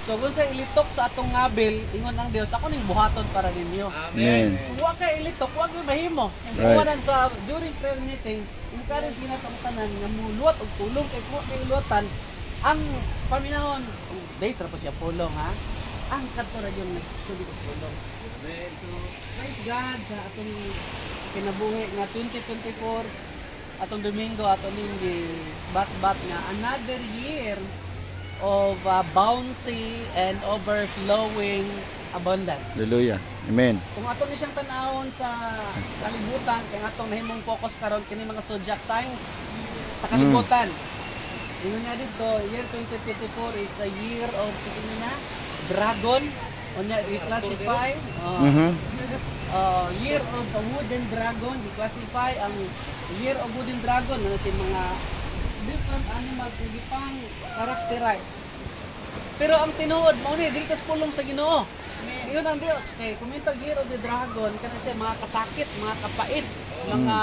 So kung sa ilitok sa atong ngabil, ingon ang Dios, ako ning buhaton para ninyo. Amen. Kung wa kay ilitok, wa gyud mahimo. Right. Right. Sa during prayer meeting, encourage ginatong tanan nga muluwat og pulong kay kuha kay luwatan ang paminahon. Days ra po siya pulong ha. Ang kadto ra yung nagsugod og pulong. Amen. So praise God sa atong kinabuhi nga 2024 atong Domingo atong ning bat-bat nga another year of bounty and overflowing abundance. Hallelujah. Amen. Kung ato ni siyang tanawon sa kalibutan, kaya atong nahimong focus karon kini mga zodiac signs sa kalibutan. Ingon nga dito, year 2024 is a year of sige na dragon. Onya i-classify. Year of the wooden dragon, i-classify ang year of wooden dragon na si mga different animals na gipang characterize. Pero ang tinuod mao ni dili kas pulong sa Ginoo. Iyon ang Dios kay kumita year of the dragon kana siya mga kasakit, mga kapait, mga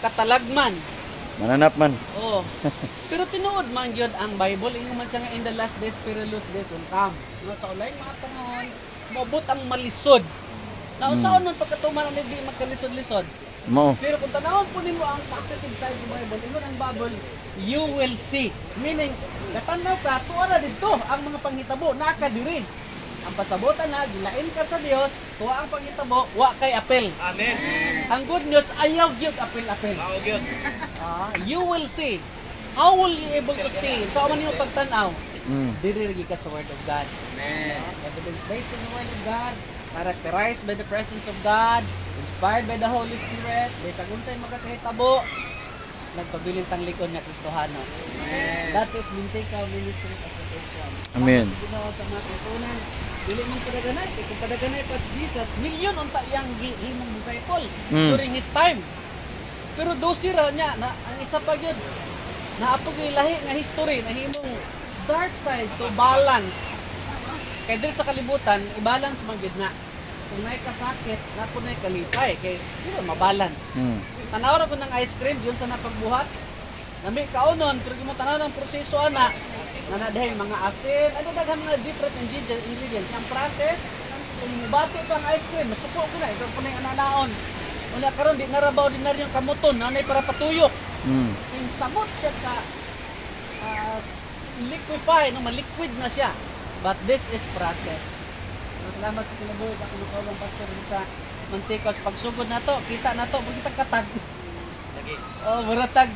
katalagman. Mananap man. Oo. Pero tinuod man gyud ang Bible ingon man siya nga in the last days perilous days will come. No, sa ulay mga panahon, mabot ang malisod. Now saan man pagkatuman ang di magkalisod-lisod. Mao. Pero kung tanawon po nimo ang positive side sa Bible, ingon ang Bible, you will see. Meaning, natanaw ka, tuwa dito ang mga panghitabo, nakadiri. Ang pasabutan na, gilain ka sa Dios, tuwa ang panghitabo, wa kay apel. Amen. Ang good news, ayaw gyud apel-apel. You will see. How will you able to see? So, man yung pagtanaw, dirigi ka sa Word of God. Amen. Evidence-based in the Word of God, characterized by the presence of God, inspired by the Holy Spirit, sa unsay magkakahitabo, nagpabiling tang likod nga Kristohano. That is Bintikaw Ministries Association. Amen. Ginawa sa mga Kristohanan, dili man padaganay, kung padaganay pa si Jesus, milyon unta yang himong disciple during his time. Pero dosi ra niya, na, ang isa pa yun, naapog yung lahi nga history, na himong dark side to balance. Kaya dili sa kalibutan, i-balance man gyud na. Kung na'y kasakit, na kung na'y kalipay, kaya sino mabalance. Tanaw ra ko ng ice cream, yun sa napagbuhat. Nami kaunon, pero kung mo tanaw ng proseso ana, nanadahay mga asin, ano daghan mga different ingredients. Yung process, kung bati pa ang ice cream, masuko ko na, ito po na yung ananaon. Wala karon di narabaw din na rin yung kamuton, nanay para patuyok. Yung samot siya sa liquefy, no, maliquid na siya. But this is process. Salamat sa kinabuhi sa kinukawang pastor sa Manticos. Pagsugod na to, kita na to, magkita katag. Oh, muratag.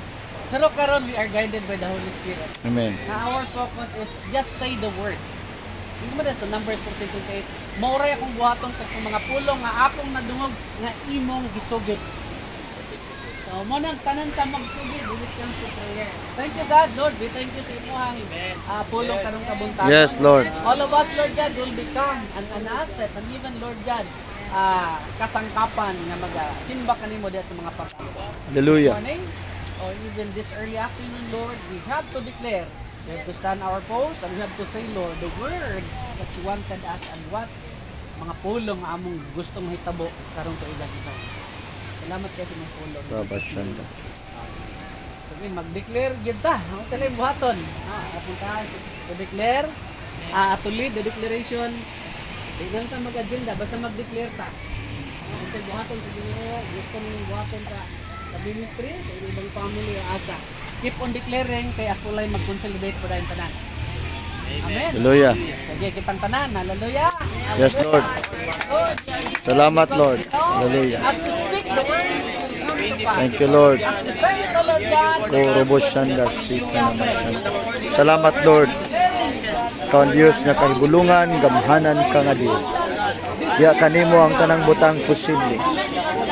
Pero karon we are guided by the Holy Spirit. Amen. Na our focus is just say the word. Hindi mo na sa Numbers 14:28. Mauray akong buhaton sa mga pulong nga akong nadungog nga imong gisugod. So, mo nang tanan ta magsugod, ulit kang sa prayer. Thank you God, Lord. We thank you sa imuhang pulong karong kabuntagan. Yes, Lord. All of us, Lord God, will become an asset and even, Lord God, kasangkapan nga magsimba kanimo diha sa mga pagkaon. Hallelujah. This morning, or even this early afternoon, Lord, we have to declare, we have to stand our post, and we have to say, Lord, the word that you wanted us and what mga pulong nga among gustong hitabo karong tuigan ito. Salamat kayo sa mga pulong. Babasanda. Sabi, mag-declare gyud ta. Ang talay buhaton. Atong taas to declare, to lead the declaration. Di lang ta mag-agenda, basta mag-declare ta. Ang sa buhaton sa Ginoo, gusto mong buhaton ta sa ministry, sa ibang family o asa. Keep on declaring kay ako lang mag-consolidate po dahil tanan. Amen. Hallelujah. Sige, kitang tanan. Hallelujah. Yes, Lord. Salamat, Lord. Hallelujah. As to speak the words, Thank you, Lord. as to say it, Lord God, Robosanda, salamat, Lord. Ikaw ang Diyos nga kahibulungan, gamhanan ka nga Diyos. Diya kanimo ang tanang butang posible.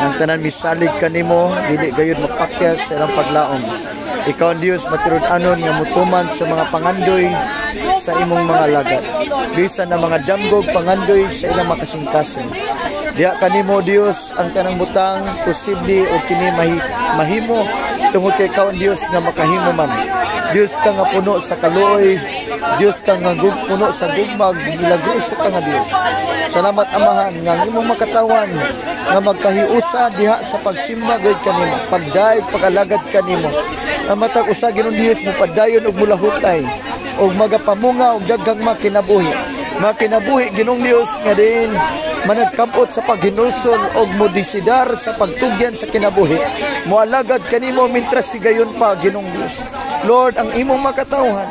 Ang tanan misalig kanimo, dili gayud mapakyas sa ilang paglaom. Ikaw ang Diyos matirud-anon nga mutuman sa mga pangandoy sa imong mga lagat. Bisan na mga damgog pangandoy sa ilang makasingkasing. Diya kanimo Diyos ang tanang butang posible o kini mahimo tungod kay ikaw ang Diyos nga makahimo man. Diyos ka nga puno sa kaluoy, Diyos ka nga puno sa gugmag, milagroso ka nga Diyos. Salamat Amahan nga imong makatawan nga magkahiusa diha sa pagsimba gayud kanimo, pagdayeg pagalagad kanimo. Ang matag usa Ginoong Dios mo padayon og mulahutay. ug magapamunga og daghang makinabuhi. Makinabuhi Ginoong Dios nga din managkabot sa paghinulsol og modesidar sa pagtugyan sa kinabuhi. Moalagad kanimo mintras sigayon pa Ginoong Dios. Lord, ang imong makatawhan,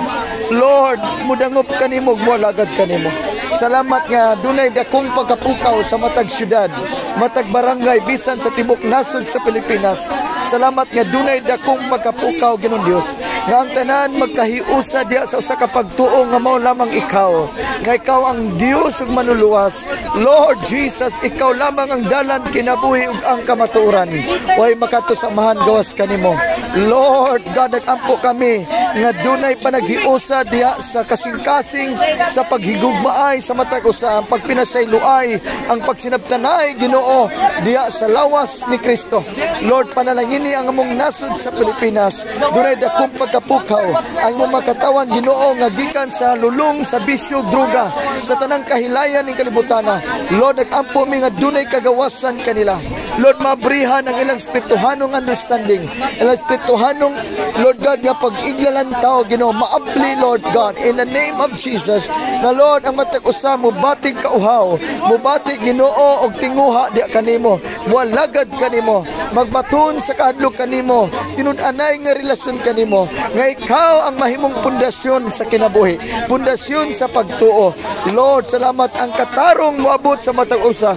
Lord, mudangop kanimo ug moalagad kanimo. Salamat nga dunay dakong pagkapukaw sa matag syudad, matag barangay bisan sa tibok nasod sa Pilipinas. Salamat nga dunay dakong pagkapukaw Ginoong Dios. Nga ang tanan magkahiusa diha sa usa ka pagtuo nga mao lamang ikaw. Nga ikaw ang Dios ug manuluwas. Lord Jesus, ikaw lamang ang dalan kinabuhi ug ang kamatuoran. Way makatusamahan gawas kanimo. Lord God, nag-ampo kami nga dunay panaghiusa diha sa kasing-kasing sa paghigugmaay sa matag usa, ang pagpinasayloay, ang pagsinabtanay Ginoo diha sa lawas ni Kristo. Lord, panalangini ang among nasod sa Pilipinas. Dunay dakong pagkapukaw ang among makatawan Ginoo nga gikan sa lulong, sa bisyo, droga, sa tanang kahilayan ning kalibutan. Lord, nag-ampo mi nga dunay kagawasan kanila. Lord, mabrihan ang ilang spirituhanong understanding, ilang spirituhanong Lord God nga pag-iglalan tao Ginoo, maapli Lord God in the name of Jesus. Na Lord, ang matag usa mo batig kauhaw, mo batig Ginoo og tinguha di kanimo, mualagad kanimo, magbaton sa kahadlok kanimo, tinud-anay nga relasyon kanimo, nga ikaw ang mahimong pundasyon sa kinabuhi, pundasyon sa pagtuo. Lord, salamat ang katarong moabot sa matag usa.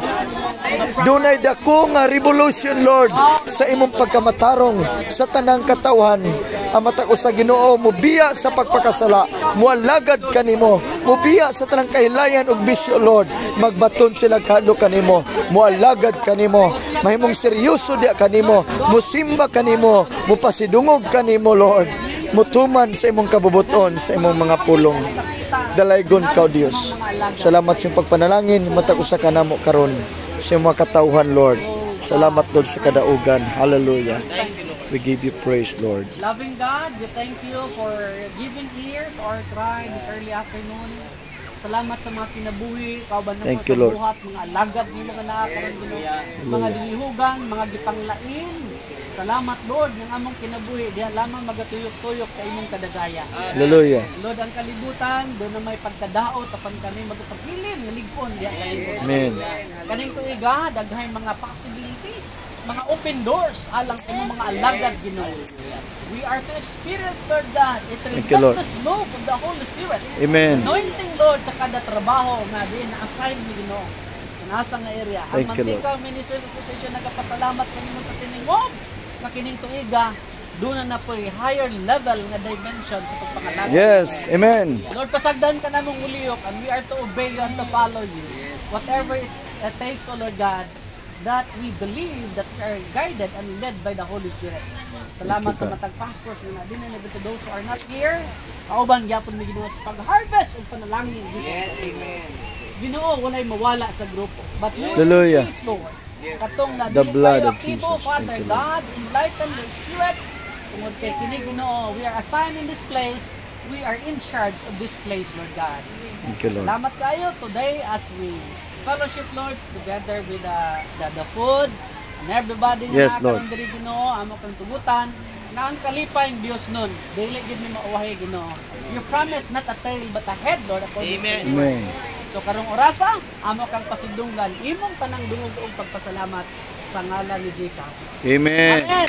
Dunay dako nga revolution Lord sa imong pagkamatarong sa tanang katawhan. Ang matag usa Ginoo mubiya sa pagpakasala, mualagad kanimo, mubiya sa tanang kahilayan ug bisyo Lord. Magbaton sila kadto kanimo, mualagad kanimo, mahimong seryoso diha kanimo, musimba kanimo, mupasidungog kanimo Lord. Mutuman sa imong kabubuton sa imong mga pulong. Dalaygon ka Dios. Salamat sa pagpanalangin matag usa kanamo karon sa mga katawhan Lord. Salamat Lord sa kadaugan. Hallelujah. We give you praise Lord. Loving God, we thank you for giving ear to our cry this early afternoon. Salamat sa mga kinabuhi, kauban na Thank sa you, Lord. buhat, mga alagad ng mga nakakaroon mga dilihugan, mga gipanglain. Salamat Lord, ng among kinabuhi, diha lamang magatuyok-tuyok sa imong kadagaya. Hallelujah. Lord, ang kalibutan, doon na may pagkadaot, apan kami magpagpilin, naligpon, diha kalibutan. Amen. Kaning tuiga, daghay mga possibilities, mga open doors, alang sa imong mga alagad Ginoo. We are to experience, Lord God, it tremendous move of the Holy Spirit. Amen. Anointing, Lord, sa kada trabaho nga din na-assign ni Ginoo sa nasa nga area. Ang Thank you, Lord. Mantika Ministers Association nagapasalamat kanimo sa tiningog na kining tuiga, doon na po higher level nga dimension sa pagpangalaga. Yes. Amen. Lord, pasagdan ka namong uliyok and we are to obey you and to follow you. Whatever it takes, O Lord God, that we believe that we are guided and led by the Holy Spirit. Salamat sa matag pastors na din na to those who are not here. Kauban gyapon mi Ginoo sa pag-harvest ug panalangin. Yes, amen. Ginoo walay mawala sa grupo. But you, Hallelujah. please, Lord, katong na The blood of people, Jesus. Father Thank you, Lord. God, enlighten your spirit. Tungod sa sinig Ginoo, we are assigned in this place. We are in charge of this place, Lord God. Thank you, Lord. Salamat kayo today as we fellowship, Lord, together with the food and everybody Yes, na Lord. nakaroon diri Ginoo, amo kang tugutan na ang kalipay ang Dios nun. Dili gid mi mauwahi Ginoo. You promise not a tail but a head, Lord, according to your word. Amen. So karong orasa, amo kang pasidunggan imong tanang dungog og pagpasalamat sa ngalan ni Jesus. Amen. Amen.